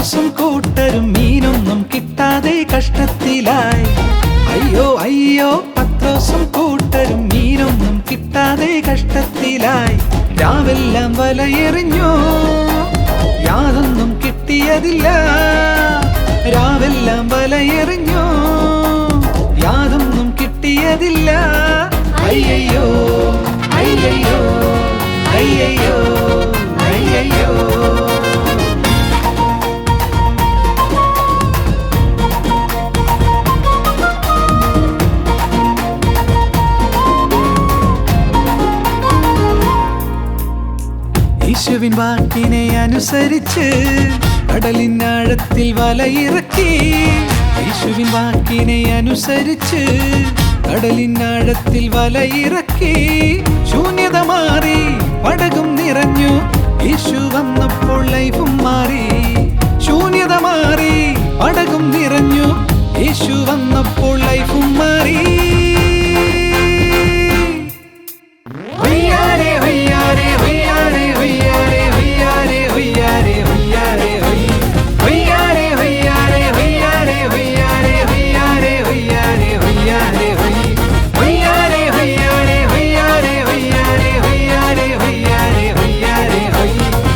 പത്രോസും കൂട്ടരും മീനൊന്നും കിട്ടാതെ കഷ്ടത്തിലായി. അയ്യോ അയ്യോ പത്രോസും കൂട്ടരും മീനൊന്നും കിട്ടാതെ കഷ്ടത്തിലായി. രാവെല്ലാം വലയെറിഞ്ഞു, യാതൊന്നും കിട്ടിയതില്ല. രാവെല്ലാം വലയെറിഞ്ഞു, യാതൊന്നും കിട്ടിയതില്ല. അയ്യയ്യോ അയ്യയ്യോ അയ്യയ്യോ അയ്യയ്യോ. യേശുവിൻ വാക്കിനെ അനുസരിച്ച് കടലിനാഴത്തിൽ വലയിറക്കി. യേശുവിൻ വാക്കിനെ അനുസരിച്ച് കടലിനാഴത്തിൽ വലയിറക്കി. ശൂന്യത മാറി